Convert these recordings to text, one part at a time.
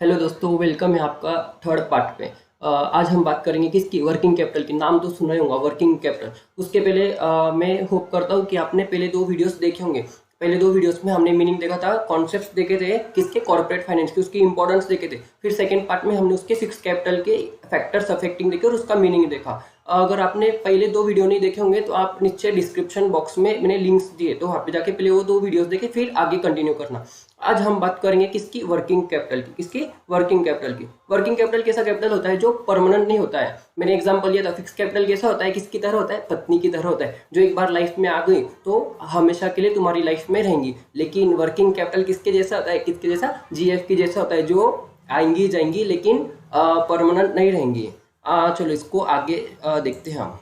Hello दोस्तों, welcome है आपका थर्ड पार्ट पे। आज हम बात करेंगे किसकी, वर्किंग कैपिटल की। नाम तो सुना ही होगा वर्किंग कैपिटल। उसके पहले मैं होप करता हूँ कि आपने पहले दो वीडियोस देखे होंगे। पहले दो वीडियोस में हमने मीनिंग देखा था, कॉन्सेप्ट्स देखे थे किसके, कॉर्पोरेट फाइनेंस के, उसकी इंपॉर्टेंस देखे थे। फिर सेकंड पार्ट में हमने उसके फिक्स कैपिटल के फैक्टर्स अफेक्टिंग देखे और उसका मीनिंग देखा। अगर आपने पहले दो वीडियो नहीं देखे होंगे तो आप नीचे डिस्क्रिप्शन बॉक्स में मैंने लिंक्स दिए, तो वहाँ पे जाके पहले वो दो वीडियोस देखे, फिर आगे कंटिन्यू करना। आज हम बात करेंगे किसकी, वर्किंग कैपिटल की। किसकी, वर्किंग कैपिटल की। वर्किंग कैपिटल कैसा कैपिटल होता है जो परमानेंट नहीं होता है। मैंने एग्जांपल लिया था, फिक्स कैपिटल कैसा होता है, किसकी तरह होता है, पत्नी की तरह होता है, जो एक बार लाइफ में आ गई तो हमेशा के लिए तुम्हारी लाइफ में रहेंगी। लेकिन वर्किंग कैपिटल किसके जैसा होता है, किसके जैसा, जीएफ की जैसा होता है, जो आएंगी जाएंगी लेकिन परमानेंट नहीं रहेंगी। चलो इसको आगे देखते हैं हम।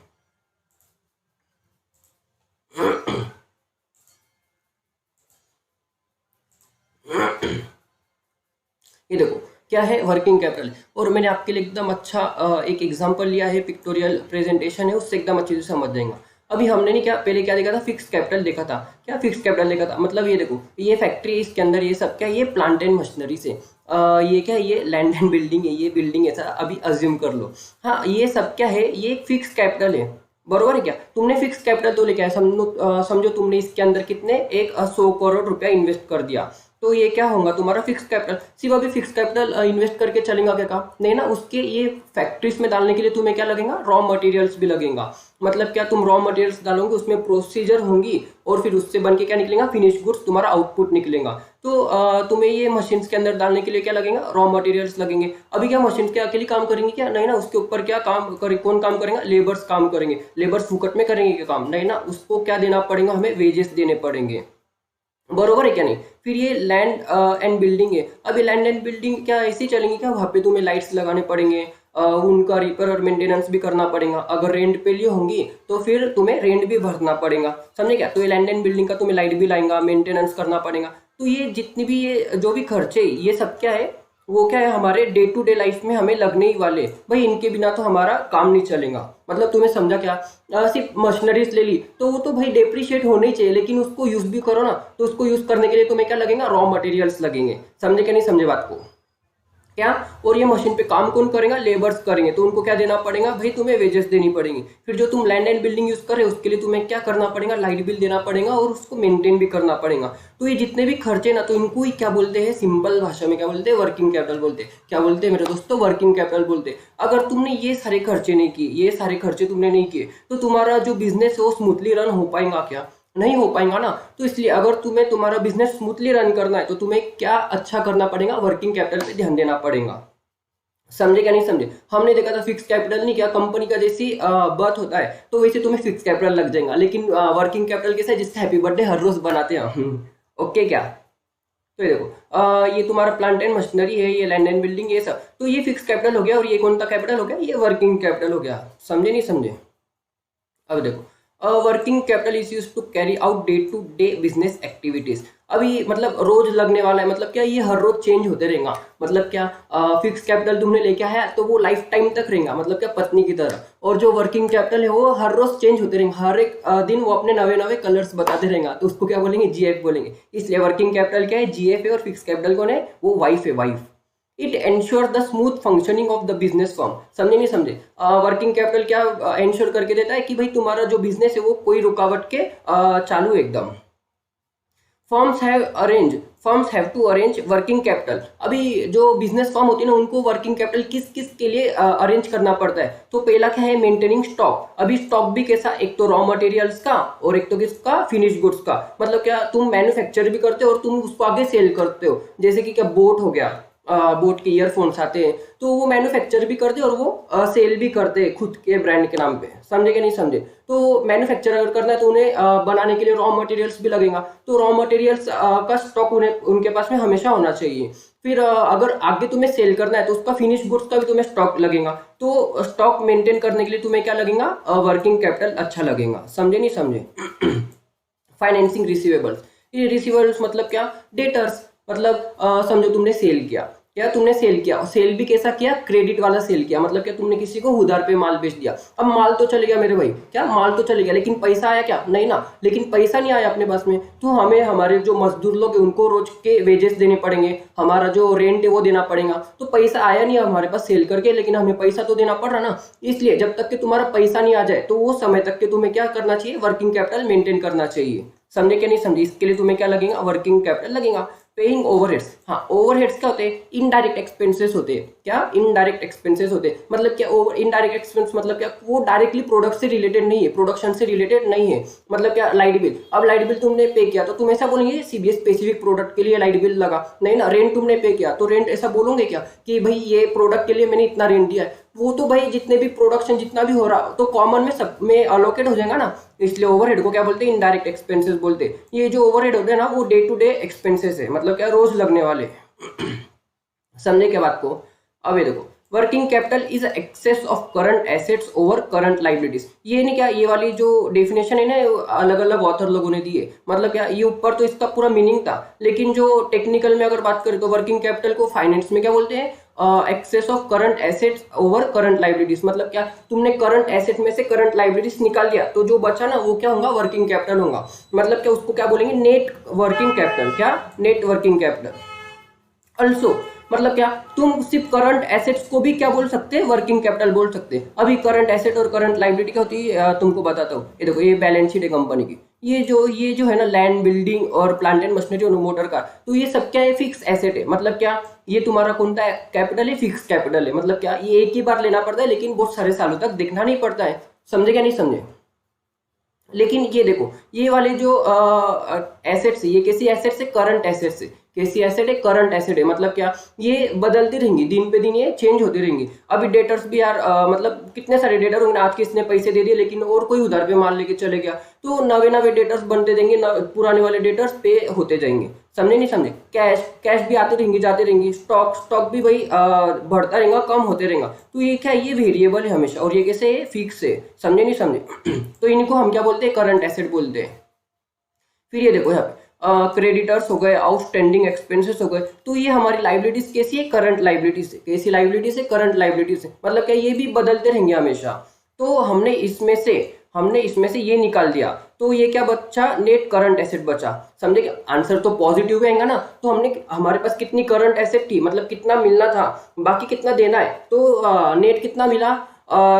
ये देखो क्या है, वर्किंग कैपिटल। और मैंने आपके लिए एकदम अच्छा एक एग्जांपल लिया है, पिक्टोरियल प्रेजेंटेशन है, उससे एकदम अच्छे से समझ जाएंगे। अभी हमने नहीं क्या, पहले क्या देखा था, फिक्स कैपिटल देखा था। क्या फिक्स कैपिटल देखा था, मतलब ये देखो, ये फैक्ट्री, इसके अंदर ये सब क्या, ये प्लांट एंड मशीनरी से ये क्या है, ये लैंड एंड बिल्डिंग है, ये बिल्डिंग ऐसा अभी अज्यूम कर लो। हाँ, ये सब क्या है, ये एक फिक्स कैपिटल है। बरोबर है क्या, तुमने फिक्स कैपिटल तो लेके आया, समझो तुमने इसके अंदर कितने, एक 100 करोड़ रुपया इन्वेस्ट कर दिया, तो ये क्या होगा तुम्हारा फिक्स कैपिटल। सिर्फ अभी फिक्स कैपिटल इन्वेस्ट करके चलेगा क्या काम, नहीं ना। उसके ये फैक्ट्रीज में डालने के लिए तुम्हें क्या लगेगा, रॉ मटेरियल्स भी लगेगा। मतलब क्या, तुम रॉ मटेरियल्स डालोगे, उसमें प्रोसीजर होंगी और फिर उससे बन के क्या निकलेगा, फिनिश गुड्स, तुम्हारा आउटपुट निकलेगा। तो तुम्हें ये मशीन्स के अंदर डालने के लिए क्या लगेगा, रॉ मटेरियल्स लगेंगे। अभी क्या मशीन के अकेले काम करेंगे क्या, नहीं ना। उसके ऊपर क्या काम करे, कौन काम करेगा, लेबर्स काम करेंगे। लेबर्स फुकट में करेंगे क्या काम, नहीं ना। उसको क्या देना पड़ेगा, हमें वेजेस देने पड़ेंगे। बरोबर है क्या नहीं। फिर ये लैंड एंड बिल्डिंग है। अब ये लैंड एंड बिल्डिंग क्या ऐसी चलेंगी क्या, वहाँ पे तुम्हें लाइट्स लगाने पड़ेंगे, उनका रिपेयर और मेंटेनेंस भी करना पड़ेगा। अगर रेंट पे लिए होंगी तो फिर तुम्हें रेंट भी भरना पड़ेगा, समझे क्या। तो ये लैंड एंड बिल्डिंग का तुम्हें लाइट भी लाएगा, मेंटेनेंस करना पड़ेगा। तो ये जितनी भी, ये जो भी खर्चे, ये सब क्या है, वो क्या है, हमारे डे टू डे लाइफ में हमें लगने ही वाले भाई। इनके बिना तो हमारा काम नहीं चलेगा। मतलब तुम्हें समझा क्या, सिर्फ मशीनरीज ले ली तो वो तो भाई डेप्रिशिएट होने ही चाहिए, लेकिन उसको यूज भी करो ना। तो उसको यूज करने के लिए तुम्हें क्या लगेगा, रॉ मटेरियल्स लगेंगे। समझे क्या नहीं समझे बात को क्या। और ये मशीन पे काम कौन करेगा, लेबर्स करेंगे। तो उनको क्या देना पड़ेगा भाई, तुम्हें वेजेस देनी पड़ेंगी। फिर जो तुम लैंड एंड बिल्डिंग यूज कर रहे हो, उसके लिए तुम्हें क्या करना पड़ेगा, लाइट बिल देना पड़ेगा और उसको मेंटेन भी करना पड़ेगा। तो ये जितने भी खर्चे ना, तो इनको ही क्या बोलते हैं, सिंपल भाषा में क्या बोलते हैं, वर्किंग कैपिटल बोलते हैं। क्या बोलते हैं मेरे दोस्तों, वर्किंग कैपिटल बोलते हैं। अगर तुमने ये सारे खर्चे नहीं किए, ये सारे खर्चे तुमने नहीं किए, तो तुम्हारा जो बिजनेस है वो स्मूथली रन हो पाएगा क्या, नहीं हो पाएगा ना। तो इसलिए अगर तुम्हें तुम्हारा बिजनेस स्मूथली रन करना है तो तुम्हें क्या अच्छा करना पड़ेगा, वर्किंग कैपिटल पे ध्यान देना पड़ेगा। समझे क्या नहीं समझे। हमने देखा था फिक्स कैपिटल नहीं, क्या कंपनी का जैसी बर्थ होता है तो वैसे तुम्हें फिक्स कैपिटल लग जाएगा। लेकिन वर्किंग कैपिटल कैसा है, जिससे हैप्पी बर्थडे हर रोज बनाते हैं। ओके क्या। तो ये देखो, ये तुम्हारा प्लांट एंड मशीनरी है, ये लैंड एंड बिल्डिंग, ये सब तो ये फिक्स कैपिटल हो गया। और ये कौन सा कैपिटल हो गया, ये वर्किंग कैपिटल हो गया। समझे नहीं समझे। अब देखो, working capital is use to carry out day to day business activities. अभी मतलब रोज लगने वाला है, मतलब क्या, ये हर रोज चेंज होते रहेगा। मतलब क्या, फिक्स कैपिटल तुमने लेके आया तो वो लाइफ टाइम तक रहेगा, मतलब क्या, पत्नी की तरह। और जो वर्किंग कैपिटल है वो हर रोज चेंज होते रहेंगे, हर एक दिन वो अपने नवे नवे कलर्स बताते रहेगा। तो उसको क्या बोलेंगे, जीएफ बोलेंगे। इसलिए वर्किंग कैपिटल क्या है, जीएफ है। और फिक्स कैपिटल कौन है, वो वाइफ है, wife. It ensure the smooth functioning of the business firm. समझे नहीं समझे। वर्किंग कैपिटल क्या एंश्योर करके देता है कि भाई तुम्हारा जो बिजनेस है वो कोई रुकावट के चालू एकदम। Firms have to arrange working capital. अभी जो बिजनेस फर्म होती है ना, उनको वर्किंग कैपिटल किस किस के लिए अरेंज करना पड़ता है। तो पहला क्या है, मेंटेनिंग स्टॉक। अभी स्टॉक भी कैसा, एक तो रॉ मटेरियल्स का और एक तो किसका, फिनिश गुड्स का। मतलब क्या, तुम मैन्युफैक्चर भी करते हो और तुम उसको आगे सेल करते हो। जैसे कि क्या, बोट हो गया, बोट के ईयरफोन्स आते हैं, तो वो मैन्युफैक्चर भी करते हैं और वो सेल भी करते हैं खुद के ब्रांड के नाम पे। समझे क्या नहीं समझे। तो मैन्युफैक्चर अगर करना है तो उन्हें बनाने के लिए रॉ मटेरियल्स भी लगेगा। तो रॉ मटेरियल्स का स्टॉक उन्हें उनके पास में हमेशा होना चाहिए। फिर अगर आगे तुम्हें सेल करना है तो उसका फिनिश गुड्स का भी तुम्हें स्टॉक लगेगा। तो स्टॉक मेंटेन करने के लिए तुम्हें क्या लगेगा, वर्किंग कैपिटल अच्छा लगेगा। समझे नहीं समझे। Financing receivables. ये रिसीवेबल्स मतलब क्या, डेटर्स। मतलब समझो तुमने सेल किया क्या तुमने सेल किया, और सेल भी कैसा किया, क्रेडिट वाला सेल किया, मतलब क्या तुमने किसी को उधार पे माल बेच दिया। अब माल तो चले गया मेरे भाई, क्या माल तो चले गया, लेकिन पैसा आया क्या, नहीं ना, लेकिन पैसा नहीं आया अपने पास में, तो हमें हमारे जो मजदूर लोग हैं उनको रोज के वेजेस देने पड़ेंगे, हमारा जो रेंट है वो देना पड़ेगा, तो पैसा आया नहीं हमारे पास सेल करके, लेकिन हमें पैसा तो देना पड़ रहा ना। इसलिए जब तक कि तुम्हारा पैसा नहीं आ जाए तो वो समय तक के तुम्हें क्या करना चाहिए, वर्किंग कैपिटल मेंटेन करना चाहिए। समझे क्या नहीं समझे, इसके लिए तुम्हें क्या लगेगा, वर्किंग कैपिटल लगेगा। पेइंग ओवरहेड्स, हाँ ओवरहेड्स क्या होते हैं, इनडायरेक्ट एक्सपेंसेस होते हैं, क्या इनडायरेक्ट एक्सपेंसेस होते हैं, मतलब क्या ओवर इनडायरेक्ट एक्सपेंस मतलब क्या, वो डायरेक्टली प्रोडक्ट से रिलेटेड नहीं है, प्रोडक्शन से रिलेटेड नहीं है, मतलब क्या लाइट बिल, अब लाइट बिल तुमने पे किया तो तुम ऐसा बोलेंगे सीबीएस स्पेसिफिक प्रोडक्ट के लिए लाइट बिल लगा, नहीं ना, रेंट तुमने पे किया तो रेंट ऐसा बोलोगे क्या कि भाई ये प्रोडक्ट के लिए मैंने इतना रेंट दिया है, वो तो भाई जितने भी प्रोडक्शन जितना भी हो रहा तो कॉमन में सब में अलोकेट हो जाएगा ना, इसलिए ओवरहेड को क्या बोलते हैं, इनडायरेक्ट एक्सपेंसेस बोलते हैं। ये जो ओवरहेड होते हैं ना वो डे टू डे एक्सपेंसेस है, मतलब क्या रोज लगने वाले समझे क्या बात को। अब ये देखो, working capital is excess of current assets over current liabilities, ये नहीं क्या, ये वाली जो डेफिनेशन है ना अलग अलग ऑथर लोगों ने दी है, मतलब क्या ये ऊपर तो इसका पूरा मीनिंग था, लेकिन जो टेक्निकल में अगर बात करें तो वर्किंग कैपिटल को फाइनेंस में क्या बोलते हैं, excess of current assets over current liabilities, मतलब क्या तुमने करंट एसेट में से करंट लाइबिलिटीज निकाल दिया तो जो बचा ना वो क्या होगा, वर्किंग कैपिटल होगा, मतलब क्या उसको क्या बोलेंगे, नेट वर्किंग कैपिटल, क्या नेट वर्किंग कैपिटल। ऑल्सो मतलब क्या, तुम सिर्फ करंट एसेट्स को भी क्या बोल सकते हैं, वर्किंग कैपिटल बोल सकते हैं। अभी करंट एसेट और करंट लाइबिलिटी क्या होती है तुमको बताता हूँ, ये देखो ये बैलेंस शीट है कंपनी की, ये जो है ना लैंड बिल्डिंग और प्लांट एंड मशीनरी और मोटर कार, तो ये सब क्या है, फिक्स एसेट है, मतलब क्या ये तुम्हारा कौन सा कैपिटल है, फिक्स कैपिटल है, मतलब क्या ये एक ही बार लेना पड़ता है लेकिन बहुत सारे सालों तक देखना नहीं पड़ता है, समझे क्या नहीं समझे। लेकिन ये देखो ये वाले जो एसेट्स है, ये कैसी एसेट्स है, करंट एसेट्स है, कैसी एसेट है, करंट एसेट है, मतलब क्या ये बदलती रहेंगी, दिन पे दिन ये चेंज होती रहेंगी। अभी डेटर्स भी यार मतलब कितने सारे डेटर होंगे, आज किसने पैसे दे दिए लेकिन और कोई उधार पे माल लेके चले गया, तो नवे नवे डेटर्स बनते देंगे, पुराने वाले डेटर्स पे होते जाएंगे, समझे नहीं समझे। कैश भी आती रहेंगी जाती रहेंगी, स्टॉक भी भाई बढ़ता रहेगा कम होते रहेगा, तो ये क्या ये वेरिएबल है हमेशा, और ये कैसे है, फिक्स है, समझे नहीं समझे। तो इनको हम क्या बोलते हैं, करंट एसेट बोलते हैं। फिर ये देखो यहाँ पे क्रेडिटर्स हो गए, आउटस्टैंडिंग एक्सपेंसेस हो गए, तो ये हमारी लाइबिलिटीज कैसी है, करंट लाइबिलिटीज है, कैसी लाइबिलिटीज है, करंट लाइबिलिटीज है, मतलब क्या ये भी बदलते रहेंगे हमेशा। तो हमने इसमें से ये निकाल दिया, तो ये क्या बचा, नेट करंट एसेट बचा, समझे क्या, आंसर तो पॉजिटिव आएगा ना, तो हमारे पास कितनी करंट एसेट थी, मतलब कितना मिलना था, बाकी कितना देना है, तो नेट कितना मिला,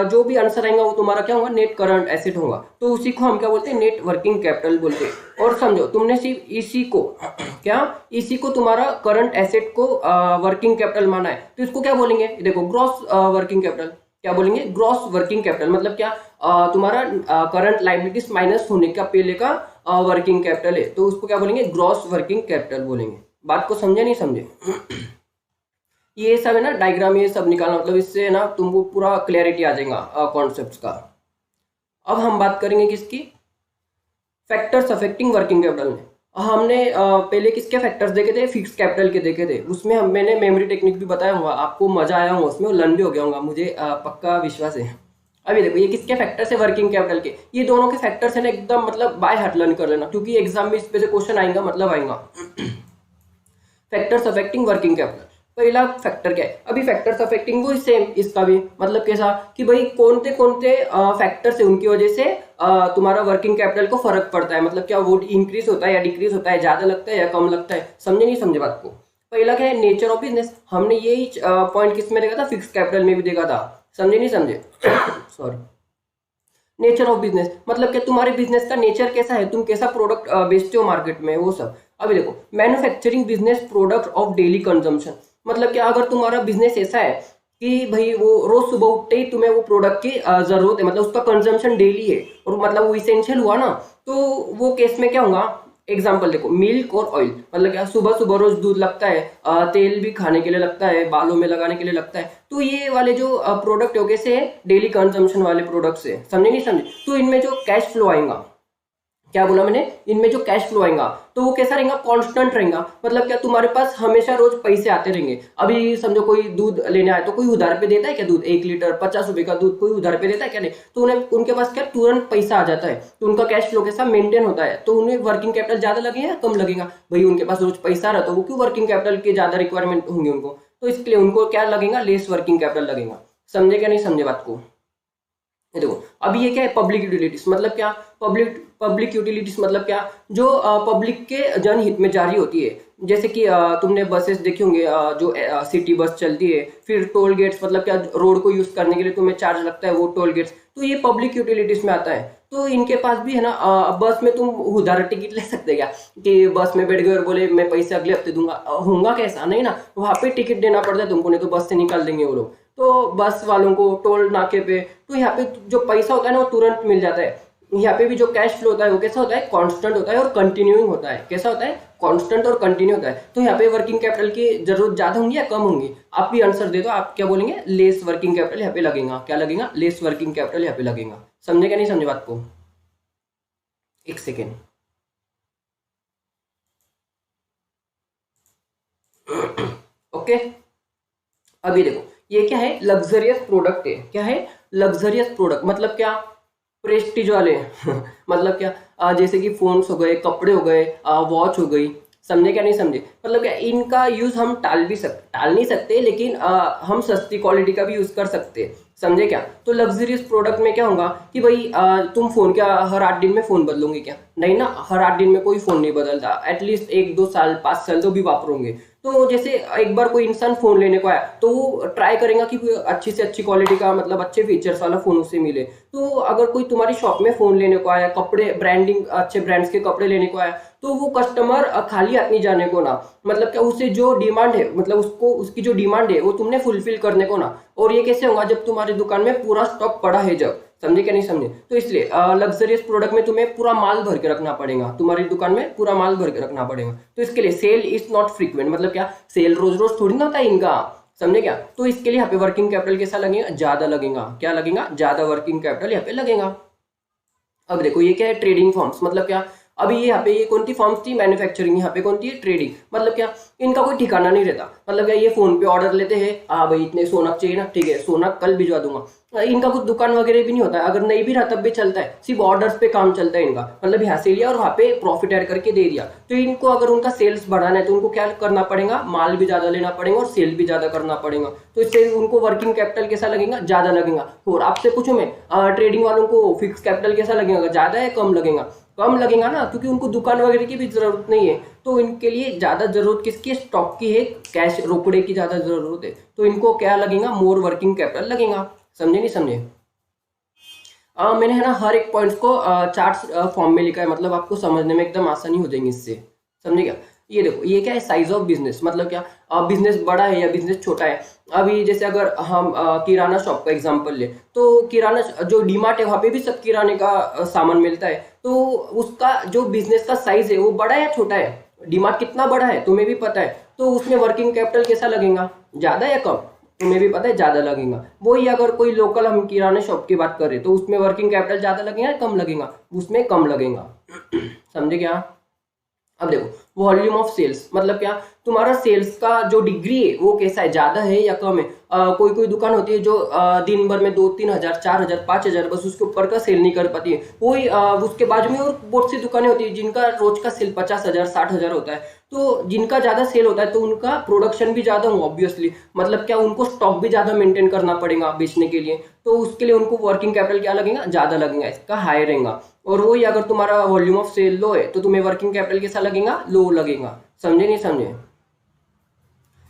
जो भी आंसर आएगा वो तुम्हारा क्या होगा, नेट करंट एसेट होगा, तो उसी को हम क्या बोलते हैं, नेट वर्किंग कैपिटल बोलते हैं। और समझो तुमने सिर्फ इसी को तुम्हारा करंट एसेट को वर्किंग कैपिटल माना है, तो इसको क्या बोलेंगे, देखो ग्रॉस वर्किंग कैपिटल, क्या बोलेंगे, ग्रॉस वर्किंग कैपिटल, मतलब क्या तुम्हारा करंट लाइबिलिटीज माइनस होने का पहले का वर्किंग कैपिटल है, तो उसको क्या बोलेंगे, ग्रॉस वर्किंग कैपिटल बोलेंगे। बात को समझे नहीं समझे। ये सब है ना डायग्राम, ये सब निकालना, मतलब इससे ना तुमको पूरा क्लैरिटी आ जाएगा कॉन्सेप्ट्स का। अब हम बात करेंगे किसकी, फैक्टर्स अफेक्टिंग वर्किंग कैपिटल में। हमने पहले किसके फैक्टर्स देखे थे, फिक्स कैपिटल के देखे थे, उसमें मैंने मेमोरी टेक्निक भी बताया होगा, आपको मजा आया होगा उसमें, लर्न भी हो गया होगा, मुझे पक्का विश्वास है। अभी देखो ये किसके फैक्टर्स है, वर्किंग कैपिटल के, ये दोनों के फैक्टर्स है ना एकदम मतलब बाय हार्ट लर्न कर लेना, क्योंकि एग्जाम में इस पे से क्वेश्चन आएगा, मतलब आएगा। फैक्टर्स अफेक्टिंग वर्किंग कैपिटल, पहला फैक्टर क्या है, अभी फैक्टर्स अफेक्टिंग वो सेम, इसका भी मतलब कैसा कि भाई कौन से फैक्टर्स है उनकी वजह से तुम्हारा वर्किंग कैपिटल को फर्क पड़ता है, मतलब क्या वो इंक्रीज होता है या डिक्रीज होता है, ज्यादा लगता है या कम लगता है, समझे नहीं समझे बात को। पहला क्या है, नेचर ऑफ बिजनेस, हमने यही पॉइंट किस में देखा था, फिक्स कैपिटल में भी देखा था, समझे नहीं समझे। सॉरी, नेचर ऑफ बिजनेस मतलब क्या तुम्हारे बिजनेस का नेचर कैसा है, तुम कैसा प्रोडक्ट बेचते हो मार्केट में, वो सब। अभी देखो manufacturing business product of daily consumption, मतलब क्या अगर तुम्हारा बिजनेस ऐसा है कि भाई वो रोज सुबह उठते ही तुम्हें वो प्रोडक्ट की जरूरत है, मतलब उसका कंजम्पशन डेली है और मतलब वो इसेंशियल हुआ ना, तो वो केस में क्या होगा, एग्जाम्पल देखो मिल्क और ऑयल, मतलब क्या सुबह सुबह रोज दूध लगता है, तेल भी खाने के लिए लगता है, बालों में लगाने के लिए लगता है, तो ये वाले जो प्रोडक्ट हो कैसे डेली कंजम्पशन वाले प्रोडक्ट्स है, समझे नहीं समझे। तो इनमें जो कैश फ्लो आएगा, क्या बोला मैंने, इनमें जो कैश फ्लो आएगा तो वो कैसा रहेगा, कांस्टेंट रहेगा, मतलब क्या तुम्हारे पास हमेशा रोज पैसे आते रहेंगे। अभी समझो कोई दूध लेने आए तो कोई उधार पे देता है क्या, दूध 1 लीटर 50 रुपए का दूध कोई उधार पे देता है क्या, नहीं, तो उन्हें उनके पास क्या तुरंत पैसा आ जाता है, तो उनका कैश फ्लो कैसा मेंटेन होता है, तो उन्हें वर्किंग कैपिटल ज्यादा लगेगा कम लगेगा, भाई उनके पास रोज पैसा आ रहा तो वो क्यों वर्किंग कैपिटल के ज्यादा रिक्वायरमेंट होंगे उनको, तो इसके लिए उनको क्या लगेगा, लेस वर्किंग कैपिटल लगेगा। समझे क्या नहीं समझे बात को? ये देखो अब ये क्या है, पब्लिक यूटिलिटीज मतलब क्या, पब्लिक यूटिलिटीज मतलब क्या, जो पब्लिक के जनहित में जारी होती है। जैसे कि तुमने बसेस देखे होंगे, जो सिटी बस चलती है, फिर टोल गेट्स मतलब क्या, रोड को यूज करने के लिए तुम्हें चार्ज लगता है वो टोल गेट्स, तो ये पब्लिक यूटिलिटीज में आता है। तो इनके पास भी है ना, बस में तुम उधार टिकट ले सकते क्या, कि बस में बैठ गए और बोले मैं पैसे अगले हफ्ते दूंगा, होगा कैसा, नहीं ना, वहां पे टिकट देना पड़ता है तुमको, नहीं तो बस से निकाल देंगे वो लोग। तो बस वालों को टोल नाके पे, तो यहाँ पे जो पैसा होता है ना वो तुरंत मिल जाता है। यहाँ पे भी जो कैश फ्लो होता है वो कैसा होता है, कांस्टेंट होता है और कंटिन्यूइंग होता है। कैसा होता है, कांस्टेंट और कंटिन्यू होता है। तो यहाँ पे वर्किंग कैपिटल की जरूरत ज्यादा होंगी या कम होंगी, आप भी आंसर दे दो। आप क्या बोलेंगे, लेस वर्किंग कैपिटल यहाँ पे लगेगा। क्या लगेगा, लेस वर्किंग कैपिटल यहाँ पे लगेगा। समझे क्या नहीं समझे बात को? एक सेकेंड। ओके अभी देखो ये क्या है, लग्जरियस प्रोडक्ट है। क्या है, लग्जरियस प्रोडक्ट मतलब क्या, प्रेस्टीज वाले मतलब क्या, जैसे कि फोन्स हो गए, कपड़े हो गए, वॉच हो गई। समझे क्या नहीं समझे? मतलब क्या, इनका यूज हम टाल नहीं सकते, लेकिन हम सस्ती क्वालिटी का भी यूज कर सकते हैं। समझे क्या? तो लग्जरियस प्रोडक्ट में क्या होगा कि भाई तुम फोन क्या हर 8 दिन में फोन बदलोगे क्या? नहीं ना, हर 8 दिन में कोई फोन नहीं बदलता, एटलीस्ट 1-2 साल 5 साल तो भी वापरोगे। तो जैसे एक बार कोई इंसान फोन लेने को आया तो वो ट्राई करेगा कि कोई अच्छी से अच्छी क्वालिटी का, मतलब अच्छे फीचर्स वाला फोन उसे मिले। तो अगर कोई तुम्हारी शॉप में फोन लेने को आया, कपड़े ब्रांडिंग अच्छे ब्रांड्स के कपड़े लेने को आया, तो वो कस्टमर खाली हाथ नहीं जाने को ना, मतलब क्या उसे जो डिमांड है, मतलब उसको उसकी जो डिमांड है वो तुमने फुलफिल करने को ना। और ये कैसे होगा, जब तुम्हारी दुकान में पूरा स्टॉक पड़ा है जब। समझे क्या नहीं समझे? तो इसलिए लग्जरियस प्रोडक्ट में तुम्हें पूरा माल भर के रखना पड़ेगा, तुम्हारी दुकान में पूरा माल भर के रखना पड़ेगा। तो इसके लिए सेल इज नॉट फ्रीक्वेंट, मतलब क्या, सेल रोज रोज थोड़ी ना होता है इनका। समझे क्या? तो इसके लिए यहाँ पे वर्किंग कैपिटल कैसा लगेगा, ज्यादा लगेगा। क्या लगेगा, ज्यादा वर्किंग कैपिटल यहाँ पे लगेगा। अब देखो ये क्या है, ट्रेडिंग फॉर्म्स मतलब क्या, अभी ये यहाँ पे ये कौन सी फॉर्म्स थी, मैन्युफैक्चरिंग, यहाँ पे कौन सी है, ट्रेडिंग। मतलब क्या, इनका कोई ठिकाना नहीं रहता। मतलब क्या, ये फोन पे ऑर्डर लेते हैं, हाँ भाई इतने सोनक चाहिए ना, ठीक है सोनक कल भिजवा दूंगा। इनका कुछ दुकान वगैरह भी नहीं होता है, अगर नहीं भी रहा तब भी चलता है, सिर्फ ऑर्डर्स पे काम चलता है इनका। मतलब यहाँ से लिया और वहाँ पे प्रॉफिट ऐड करके दे दिया। तो इनको अगर उनका सेल्स बढ़ाना है तो उनको क्या करना पड़ेगा, माल भी ज्यादा लेना पड़ेगा और सेल भी ज्यादा करना पड़ेगा। तो इससे उनको वर्किंग कैपिटल कैसा लगेगा, ज्यादा लगेगा। और आपसे पूछूं मैं, ट्रेडिंग वालों को फिक्स कैपिटल कैसा लगेगा, ज्यादा है कम लगेगा? कम लगेगा ना, क्योंकि उनको दुकान वगैरह की भी जरूरत नहीं है। तो इनके लिए ज्यादा जरूरत किसकी है, स्टॉक की है, कैश रोकड़े की ज्यादा जरूरत है। तो इनको क्या लगेगा, मोर वर्किंग कैपिटल लगेगा। समझे नहीं समझे? मैंने है ना हर एक पॉइंट्स को चार्ट्स फॉर्म में लिखा है, मतलब आपको समझने में एकदम आसानी हो जाएगी इससे। समझे क्या? ये देखो ये क्या है, साइज ऑफ बिजनेस मतलब क्या, बिजनेस बड़ा है या बिजनेस छोटा है। अभी जैसे अगर हम किराना शॉप का एग्जांपल ले, तो किराना जो डीमार्ट है वहाँ पे भी सब किराने का सामान मिलता है। तो उसका जो बिजनेस का साइज है वो बड़ा है या छोटा है? डीमार्ट कितना बड़ा है तुम्हें भी पता है, तो उसमें वर्किंग कैपिटल कैसा लगेगा, ज्यादा या कम? तुम्हें भी पता है ज्यादा लगेगा। वही अगर कोई लोकल हम किराना शॉप की बात करें तो उसमें वर्किंग कैपिटल ज्यादा लगेगा या कम लगेगा, उसमें कम लगेगा। समझे क्या? अब देखो वॉल्यूम ऑफ सेल्स मतलब क्या, तुम्हारा सेल्स का जो डिग्री है वो कैसा है, ज्यादा है या कम है। कोई कोई दुकान होती है जो दिन भर में 2-3 हजार 4 हजार 5 हजार बस उसके ऊपर का सेल नहीं कर पाती है। वही उसके बाजू में और बहुत सी दुकानें होती है जिनका रोज का सेल 50,000 60,000 होता है। तो जिनका ज्यादा सेल होता है तो उनका प्रोडक्शन भी ज्यादा हो ऑब्वियसली, मतलब क्या उनको स्टॉक भी ज्यादा मेंटेन करना पड़ेगा बेचने के लिए। तो उसके लिए उनको वर्किंग कैपिटल क्या लगेगा, ज्यादा लगेगा, इसका हाई रहेगा। और वही अगर तुम्हारा वॉल्यूम ऑफ सेल लो है तो तुम्हें वर्किंग कैपिटल कैसा लगेगा, लो लगेगा। समझे नहीं समझे?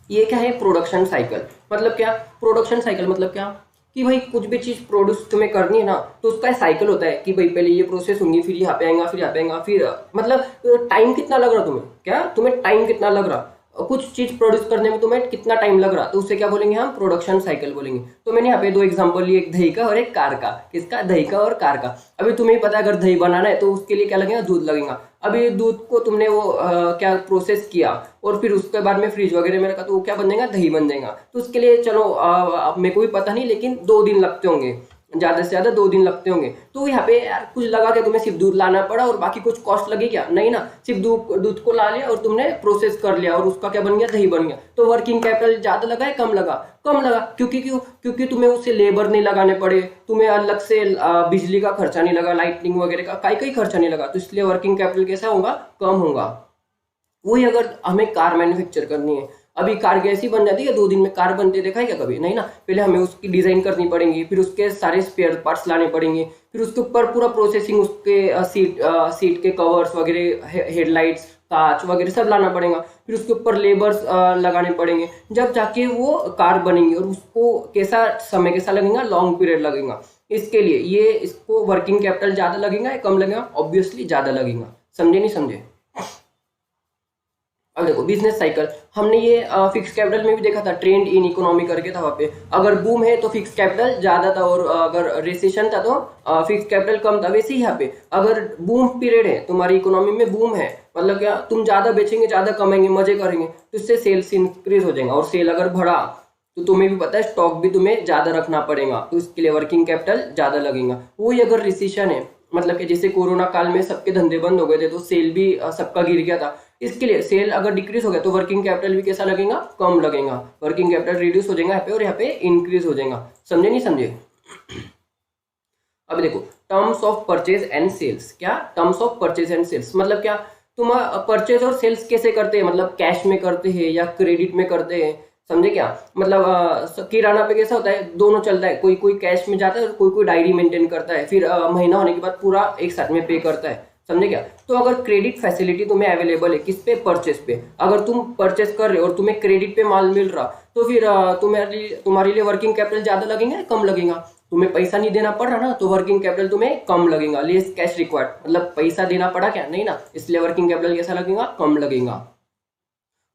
ये क्या है, प्रोडक्शन साइकिल मतलब क्या, प्रोडक्शन साइकिल मतलब क्या कि भाई कुछ भी चीज प्रोड्यूस तुम्हें करनी है ना तो उसका साइकिल होता है कि भाई पहले ये प्रोसेस होंगी, फिर यहाँ पे आएगा, फिर यहाँ पे आएगा, फिर मतलब टाइम कितना लग रहा तुम्हें, क्या तुम्हें टाइम कितना लग रहा, कुछ चीज प्रोड्यूस करने में तुम्हें कितना टाइम लग रहा, तो उससे क्या बोलेंगे हम, प्रोडक्शन साइकिल बोलेंगे। तो मैंने यहाँ पे 2 एग्जांपल लिए, एक दही का और एक कार का। किसका, दही का और कार का। अभी तुम्हें पता है अगर दही बनाना है तो उसके लिए क्या लगेगा, दूध लगेगा। अभी दूध को तुमने वो क्या प्रोसेस किया और फिर उसके बाद में फ्रिज वगैरह में रखा तो वो क्या बन जाएगा, दही बन जाएगा। तो उसके लिए चलो मेरे को भी पता नहीं, लेकिन 2 दिन लगते होंगे, ज्यादा से ज्यादा 2 दिन लगते होंगे। तो यहाँ पे यार कुछ लगा के तुम्हें सिर्फ दूध लाना पड़ा और बाकी कुछ कॉस्ट लगी क्या, नहीं ना, सिर्फ दूध को ला लिया और तुमने प्रोसेस कर लिया और उसका क्या बन गया, दही बन गया। तो वर्किंग कैपिटल ज्यादा लगा है कम लगा, कम लगा। क्योंकि तुम्हें उससे लेबर नहीं लगाने पड़े, तुम्हें अलग से बिजली का खर्चा नहीं लगा, लाइटनिंग वगैरह का कई खर्चा नहीं लगा। तो इसलिए वर्किंग कैपिटल कैसा होगा, कम होगा। वही अगर हमें कार मैन्युफैक्चर करनी है, अभी कार कैसी बन जाती है, 2 दिन में कार बनते देखा है क्या कभी? नहीं ना। पहले हमें उसकी डिजाइन करनी पड़ेगी, फिर उसके सारे स्पेयर पार्ट्स लाने पड़ेंगे, फिर उसके ऊपर पूरा प्रोसेसिंग, उसके सीट के कवर्स वगैरह, हेडलाइट्स, कांच वगैरह सब लाना पड़ेगा, फिर उसके ऊपर लेबर्स लगाने पड़ेंगे, जब जाके वो कार बनेंगी। और उसको कैसा समय कैसा लगेगा? लॉन्ग पीरियड लगेगा। इसके लिए ये इसको वर्किंग कैपिटल ज्यादा लगेगा या कम लगेगा? ऑब्वियसली ज्यादा लगेगा। समझे नहीं समझे? अब देखो बिजनेस साइकिल, हमने ये फिक्स कैपिटल में भी देखा था, ट्रेंड इन इकोनॉमी करके था वहाँ पे। अगर बूम है तो फिक्स कैपिटल ज्यादा था, और अगर रिसेशन था तो फिक्स कैपिटल कम था। वैसे ही यहाँ पे अगर बूम पीरियड है, तुम्हारी इकोनॉमी में बूम है, मतलब क्या, तुम ज्यादा बेचेंगे, ज्यादा कमाएंगे, मजे करेंगे, तो इससे सेल्स इंक्रीज हो जाएगा। और सेल अगर बढ़ा तो तुम्हें भी पता है स्टॉक भी तुम्हें ज्यादा रखना पड़ेगा, तो इसके लिए वर्किंग कैपिटल ज्यादा लगेगा। वही अगर रिसेशन है, मतलब कि जैसे कोरोना काल में सबके धंधे बंद हो गए थे, तो सेल भी सबका गिर गया था। इसके लिए सेल अगर डिक्रीज हो गया तो वर्किंग कैपिटल भी कैसा लगेगा? कम लगेगा। वर्किंग कैपिटल रिड्यूस हो जाएगा यहाँ पे, और यहाँ पे इंक्रीज हो जाएगा। समझे नहीं समझे? अब देखो terms of purchase and sales. क्या terms of purchase and sales मतलब क्या? तुम परचेज और सेल्स कैसे करते हैं? मतलब कैश में करते हैं या क्रेडिट में करते हैं? समझे क्या? मतलब किराना पे कैसा होता है, दोनों चलता है, कोई कोई कैश में जाता है और कोई कोई डायरी मेंटेन करता है, फिर महीना होने के बाद पूरा एक साथ में पे करता है। समझे क्या? तो अगर क्रेडिट फैसिलिटी तुम्हें अवेलेबल है, किस पे? परचेस पे। अगर तुम परचेस कर रहे हो और तुम्हें क्रेडिट पे माल मिल रहा, तो फिर तुम्हारे लिए वर्किंग कैपिटल ज्यादा लगेगा या कम लगेगा? तुम्हें पैसा नहीं देना पड़ रहा ना, तो वर्किंग कैपिटल तुम्हें कम लगेगा। लेस कैश रिक्वायर्ड, मतलब पैसा देना पड़ा क्या? नहीं ना, इसलिए वर्किंग कैपिटल कैसा लगेगा? कम लगेगा।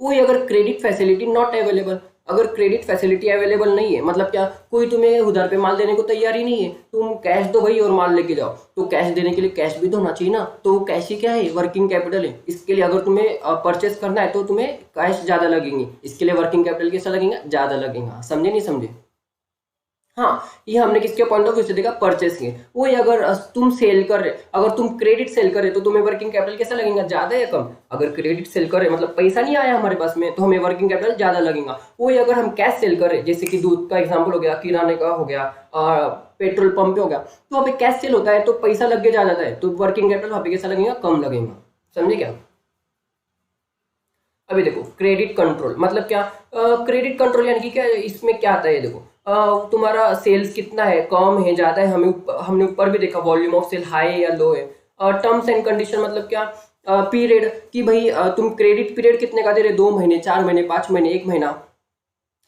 वही अगर क्रेडिट फैसिलिटी नॉट अवेलेबल, अगर क्रेडिट फैसिलिटी अवेलेबल नहीं है, मतलब क्या, कोई तुम्हें उधार पे माल देने को तैयार ही नहीं है, तुम कैश दो भाई और माल लेके जाओ, तो कैश देने के लिए कैश भी तो होना चाहिए ना, तो कैश ही क्या है? वर्किंग कैपिटल है। इसके लिए अगर तुम्हें परचेस करना है तो तुम्हें कैश ज्यादा लगेंगे, इसके लिए वर्किंग कैपिटल कैसा लगेगा? ज्यादा लगेगा। समझे नहीं समझे? हाँ, ये हमने किसके पॉइंट ऑफ व्यू से देखा? परचेस के। वही अगर तुम सेल कर रहे, अगर तुम क्रेडिट सेल कर रहे, तो तुम्हें वर्किंग कैपिटल कैसा लगेगा? ज्यादा या कम? अगर क्रेडिट सेल कर रहे, मतलब पैसा नहीं आया हमारे पास में, तो हमें वर्किंग कैपिटल ज्यादा लगेगा। वही अगर हम कैश सेल कर रहे, जैसे कि दूध का एग्जाम्पल हो गया, किराने का हो गया, पेट्रोल पंप पे हो गया, तो वहाँ पे कैश सेल होता है तो पैसा लग के जा जाता है, तो वर्किंग कैपिटल वहाँ पे कैसा लगेगा? कम लगेगा। समझे क्या? अभी देखो क्रेडिट कंट्रोल मतलब क्या? क्रेडिट कंट्रोल यानी कि क्या, इसमें क्या आता है? देखो तुम्हारा सेल्स कितना है, कम है, ज्यादा है, हमने ऊपर भी देखा वॉल्यूम ऑफ सेल हाई है या लो है। टर्म्स एंड कंडीशन मतलब क्या? पीरियड कि भाई तुम क्रेडिट पीरियड कितने का दे रहे? 2 महीने, 4 महीने, 5 महीने, 1 महीना।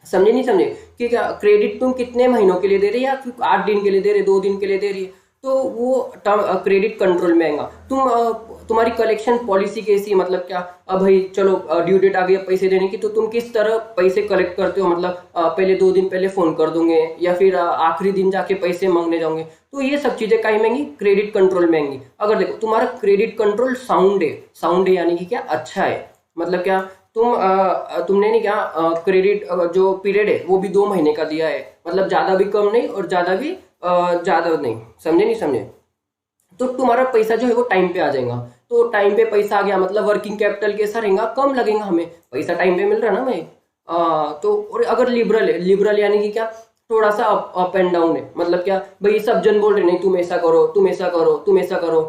समझे नहीं समझे? कि क्या क्रेडिट तुम कितने महीनों के लिए दे रहे, या फिर 8 दिन के लिए दे रहे, 2 दिन के लिए दे रही है, तो वो टर्म क्रेडिट कंट्रोल में आएगा। तुम्हारी कलेक्शन पॉलिसी कैसी, मतलब क्या, अब भाई चलो ड्यू डेट आ गई पैसे देने की, तो तुम किस तरह पैसे कलेक्ट करते हो? मतलब पहले 2 दिन पहले फोन कर दोगे, या फिर आखिरी दिन जाके पैसे मांगने जाओगे, तो ये सब चीजें कहीं में आएंगी? क्रेडिट कंट्रोल में आएंगी। अगर देखो तुम्हारा क्रेडिट कंट्रोल साउंड है यानी कि क्या? अच्छा है। मतलब क्या, तुमने नहीं क्या, क्रेडिट जो पीरियड है वो भी 2 महीने का दिया है, मतलब ज्यादा भी कम नहीं और ज्यादा भी ज्यादा नहीं। समझे नहीं समझे? तो तुम्हारा पैसा जो है वो टाइम पे आ जाएगा। तो टाइम पे पैसा आ गया मतलब वर्किंग कैपिटल कैसा रहेगा? कम लगेगा, हमें पैसा टाइम पे मिल रहा है ना भाई। तो और अगर लिबरल है, लिबरल यानी कि क्या? थोड़ा सा अप एंड डाउन है। मतलब क्या भाई, सब जन बोल रहे नहीं तुम ऐसा करो, तुम ऐसा करो, तुम ऐसा करो।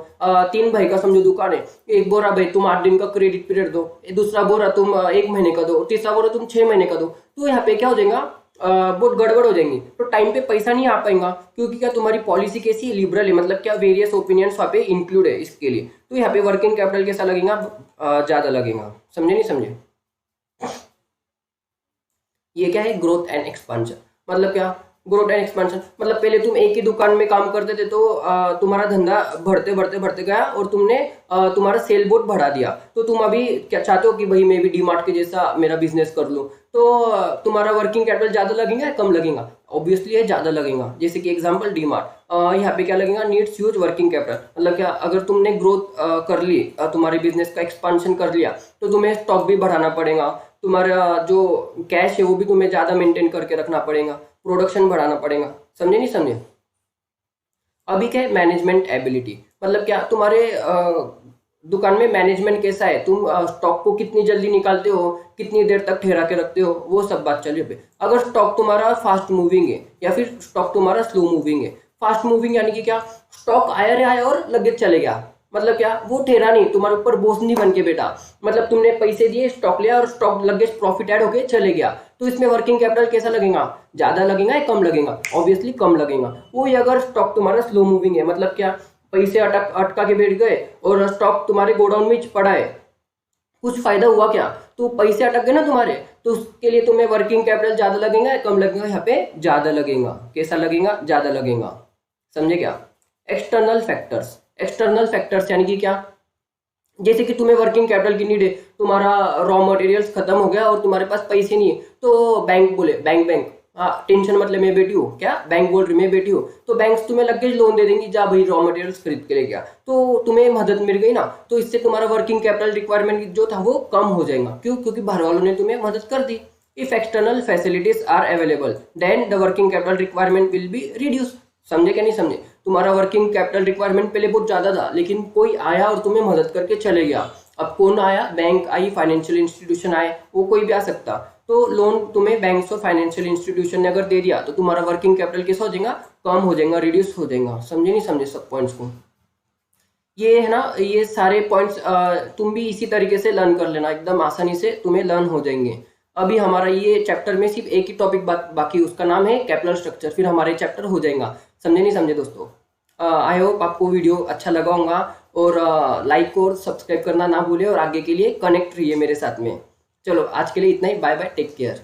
3 भाई का समझो दुकान है, एक बोरा भाई तुम 8 दिन का क्रेडिट पीरियड दो, दूसरा बोरा तुम 1 महीने का दो, तीसरा बोरा तुम 6 महीने का दो, तो यहाँ पे क्या हो जाएगा? बहुत गड़बड़ हो जाएंगी, तो टाइम पे पैसा नहीं आ पाएगा। क्योंकि क्या तुम्हारी पॉलिसी कैसी है? लिबरल है। मतलब क्या, वेरियस ओपिनियंस वहाँ पे इंक्लूड है इसके लिए, तो यहाँ पे वर्किंग कैपिटल कैसा लगेगा? ज्यादा लगेगा। समझे नहीं समझे? ये क्या है? Growth and expansion. मतलब क्या? ग्रोथ एंड एक्सपांशन मतलब पहले तुम एक ही दुकान में काम करते थे, तो तुम्हारा धंधा बढ़ते बढ़ते बढ़ते गया और तुमने तुम्हारा सेल बहुत बढ़ा दिया, तो तुम अभी क्या चाहते हो कि भाई मैं भी डीमार्ट के जैसा मेरा बिजनेस कर लूं, तो तुम्हारा वर्किंग कैपिटल ज्यादा लगेगा या कम लगेगा? ऑब्वियसली ये ज्यादा लगेगा। जैसे कि एग्जांपल डीमार्ट, यहाँ पे क्या लगेगा? Needs huge working capital. मतलब क्या, अगर तुमने ग्रोथ कर ली, तुम्हारे बिजनेस का एक्सपांशन कर लिया, तो तुम्हें स्टॉक भी बढ़ाना पड़ेगा, तुम्हारा जो कैश है वो भी तुम्हें ज्यादा मेंटेन करके रखना पड़ेगा, प्रोडक्शन बढ़ाना पड़ेगा। समझे नहीं समझे? अभी क्या है? Management ability. मतलब क्या, तुम्हारे दुकान में मैनेजमेंट कैसा है, तुम स्टॉक को कितनी जल्दी निकालते हो, कितनी देर तक ठहरा के रखते हो, वो सब बात चल रही है। अगर स्टॉक तुम्हारा फास्ट मूविंग है या फिर स्टॉक तुम्हारा स्लो मूविंग है। फास्ट मूविंग यानी कि क्या? स्टॉक आया रे आया और लगे चले गया, मतलब क्या, वो ठहरा नहीं, तुम्हारे ऊपर बोझ नहीं बन के बैठा। मतलब तुमने पैसे दिए, स्टॉक लिया और स्टॉक लग गया, प्रॉफिट ऐड होके चले गया, तो इसमें वर्किंग कैपिटल कैसा लगेगा, ज्यादा लगेगा या कम लगेगा, ऑब्वियसली कम लगेगा। वही अगर स्टॉक तुम्हारा स्लो मूविंग है, मतलब क्या, पैसे अटका के बैठ गए और स्टॉक तुम्हारे गोडाउन में पड़ा है, कुछ फायदा हुआ क्या, तो पैसे अटक गए ना तुम्हारे, तो उसके लिए तुम्हें वर्किंग कैपिटल ज्यादा लगेगा या कम लगेगा, यहाँ पे ज्यादा लगेगा। कैसा लगेगा, ज्यादा लगेगा। समझे क्या। एक्सटर्नल फैक्टर्स, एक्सटर्नल फैक्टर्स यानी कि क्या, जैसे कि तुम्हें वर्किंग कैपिटल की नीड है, तुम्हारा रॉ मटेरियल्स खत्म हो गया और तुम्हारे पास पैसे नहीं है, तो बैंक बोले, बैंक हाँ टेंशन मतलब मैं बैठी हूँ, क्या बैंक बोल रही मैं बैठी हूँ, तो बैंक्स तुम्हें लग गई लोन दे देंगी, जा भाई रॉ मटेरियल्स खरीद के ले गया, तो तुम्हें मदद मिल गई ना, तो इससे तुम्हारा वर्किंग कैपिटल रिक्वायरमेंट जो था वो कम हो जाएगा। क्यों, क्योंकि बाहर वालों ने तुम्हें मदद कर दी। If external facilities are available then the working capital requirement will be reduce. समझे क्या नहीं समझे। तुम्हारा वर्किंग कैपिटल रिक्वायरमेंट पहले बहुत ज्यादा था, लेकिन कोई आया और तुम्हें मदद करके चले गया। अब कौन आया, बैंक आई, फाइनेंशियल इंस्टीट्यूशन आए, वो कोई भी आ सकता, तो लोन तुम्हें बैंक्स और फाइनेंशियल इंस्टीट्यूशन ने अगर दे दिया तो तुम्हारा वर्किंग कैपिटल कैसा हो जाएगा, कम हो जाएगा, रिड्यूस हो जाएगा। समझे नहीं समझे सब पॉइंट्स को। ये है ना, ये सारे पॉइंट्स तुम भी इसी तरीके से लर्न कर लेना, एकदम आसानी से तुम्हें लर्न हो जाएंगे। अभी हमारा ये चैप्टर में सिर्फ एक ही टॉपिक बाकी, उसका नाम है कैपिटल स्ट्रक्चर, फिर हमारे चैप्टर हो जाएगा। समझे नहीं समझे दोस्तों। आई होप आपको वीडियो अच्छा लगा होगा, और लाइक और सब्सक्राइब करना ना भूले, और आगे के लिए कनेक्ट रहिए मेरे साथ में। चलो आज के लिए इतना ही, बाय बाय, टेक केयर।